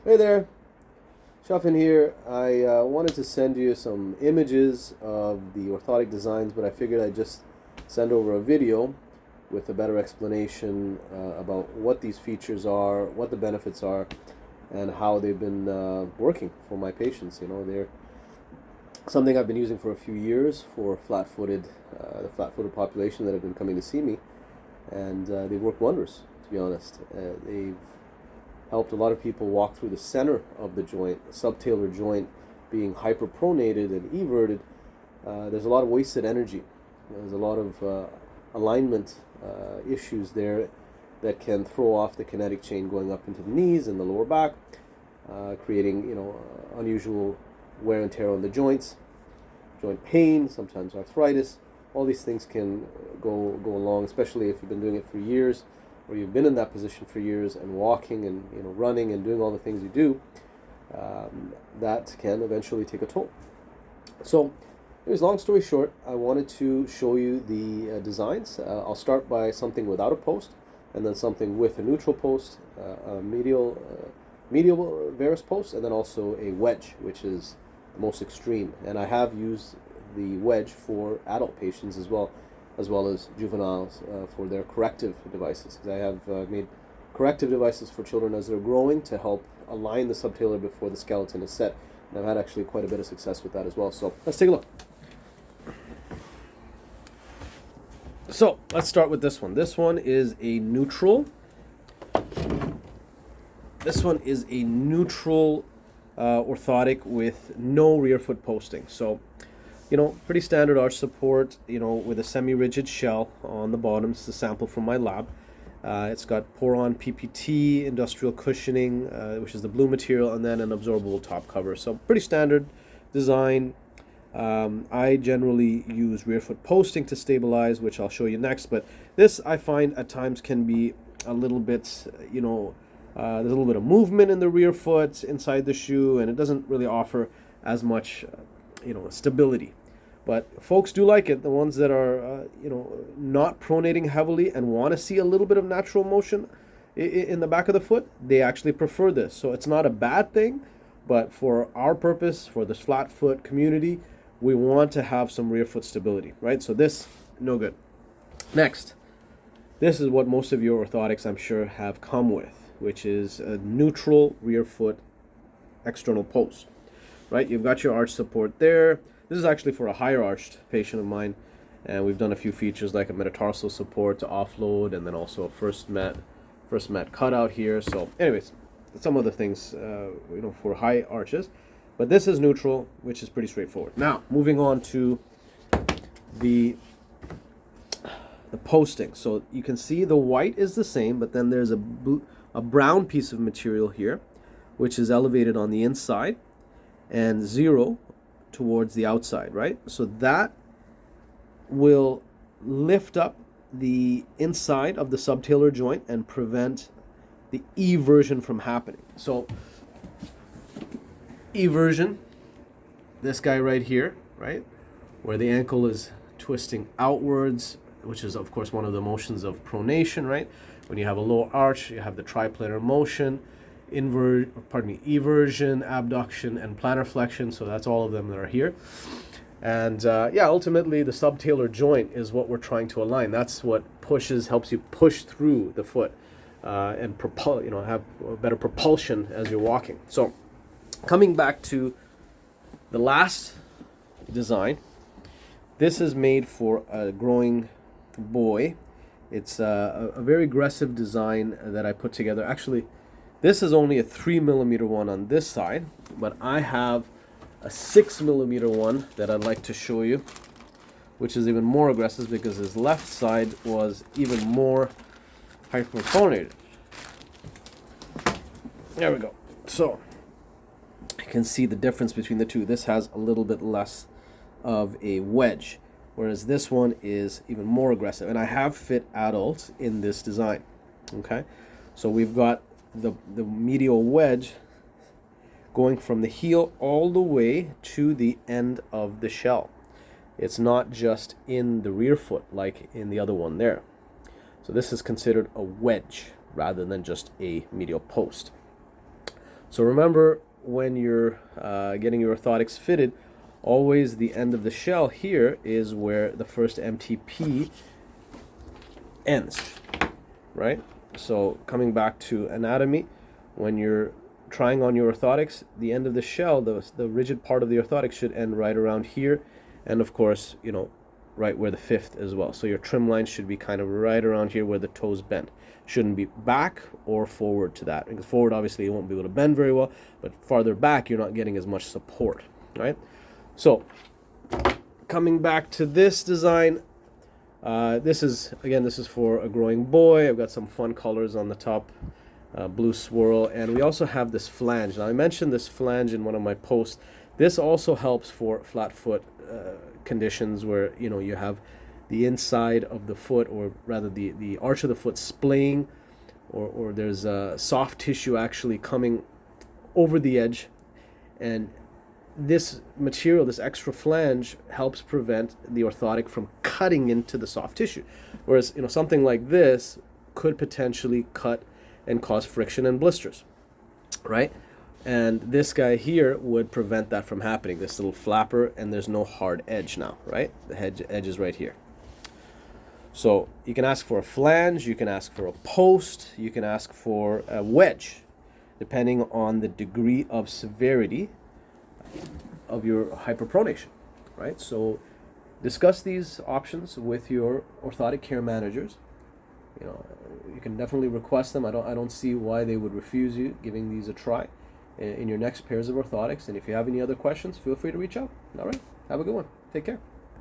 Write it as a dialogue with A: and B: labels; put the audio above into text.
A: Hey there, Shaffin here. I wanted to send you some images of the orthotic designs, but I figured I'd just send over a video with a better explanation about what these features are, what the benefits are, and how they've been working for my patients. You know, they're something I've been using for a few years for the flat-footed population that have been coming to see me, and they've worked wonders, to be honest. They've helped a lot of people walk through the center of the joint, the subtalar joint being hyperpronated and everted. There's a lot of wasted energy. There's a lot of alignment issues there that can throw off the kinetic chain going up into the knees and the lower back, creating unusual wear and tear on the joints, joint pain, sometimes arthritis. All these things can go along, especially if you've been doing it for years, or you've been in that position for years and walking and running and doing all the things you do. That can eventually take a toll. So, anyways, long story short, I wanted to show you the designs. I'll start by something without a post, and then something with a neutral post, a medial varus post, and then also a wedge, which is the most extreme. And I have used the wedge for adult patients as well as juveniles for their corrective devices. Because I have made corrective devices for children as they're growing to help align the subtalar before the skeleton is set. And I've had actually quite a bit of success with that as well. So let's take a look. So let's start with this one. This one is a neutral. This one is a neutral orthotic with no rear foot posting. So, pretty standard arch support, with a semi-rigid shell on the bottom. It's a sample from my lab. It's got Poron PPT, industrial cushioning, which is the blue material, and then an absorbable top cover. So pretty standard design. I generally use rear foot posting to stabilize, which I'll show you next. But this, I find, at times can be a little bit, there's a little bit of movement in the rear foot inside the shoe, and it doesn't really offer as much, stability. But folks do like it. The ones that are, not pronating heavily and want to see a little bit of natural motion in the back of the foot, they actually prefer this. So it's not a bad thing, but for our purpose, for this flat foot community, we want to have some rear foot stability, right? So this, no good. Next, this is what most of your orthotics, I'm sure, have come with, which is a neutral rear foot external post, right? You've got your arch support there. This is actually for a higher arched patient of mine, and we've done a few features like a metatarsal support to offload, and then also a first mat cutout here. So anyways, some other things, for high arches, but this is neutral, which is pretty straightforward. Now, moving on to the posting. So you can see the white is the same, but then there's a brown piece of material here, which is elevated on the inside, and zero towards the outside, right? So that will lift up the inside of the subtalar joint and prevent the eversion from happening. So eversion, this guy right here, right, where the ankle is twisting outwards, which is of course one of the motions of pronation, right? When you have a low arch, you have the triplanar motion, eversion, abduction, and plantar flexion. So that's all of them that are here. And ultimately the subtalar joint is what we're trying to align. That's what helps you push through the foot and have better propulsion as you're walking. So coming back to the last design, this is made for a growing boy. It's a very aggressive design that I put together. Actually, this is only a 3mm one on this side, but I have a 6mm one that I'd like to show you, which is even more aggressive because his left side was even more hyperpronated. There we go. So you can see the difference between the two. This has a little bit less of a wedge, whereas this one is even more aggressive. And I have fit adults in this design. Okay, so we've got the medial wedge going from the heel all the way to the end of the shell. It's not just in the rear foot like in the other one there. So this is considered a wedge rather than just a medial post. So remember, when you're getting your orthotics fitted, always the end of the shell here is where the first MTP ends, right? So coming back to anatomy, when you're trying on your orthotics, the end of the shell, the rigid part of the orthotic should end right around here, and of course, you know, right where the fifth as well. So your trim line should be kind of right around here where the toes bend. Shouldn't be back or forward to that. Because forward, obviously, you won't be able to bend very well, but farther back, you're not getting as much support, right? So coming back to this design, this is for a growing boy. I've got some fun colors on the top, blue swirl, and we also have this flange. Now I mentioned this flange in one of my posts. This also helps for flat foot conditions where, you know, you have the inside of the foot, or rather the arch of the foot splaying, or there's soft tissue actually coming over the edge, and this material, this extra flange, helps prevent the orthotic from cutting into the soft tissue. Whereas, you know, something like this could potentially cut and cause friction and blisters, right? And this guy here would prevent that from happening. This little flapper, and there's no hard edge now, right? The edge is right here. So you can ask for a flange, you can ask for a post, you can ask for a wedge, depending on the degree of severity of your hyperpronation, right? So discuss these options with your orthotic care managers. You know, you can definitely request them. I don't see why they would refuse you giving these a try in your next pairs of orthotics. And if you have any other questions, feel free to reach out. All right, have a good one. Take care.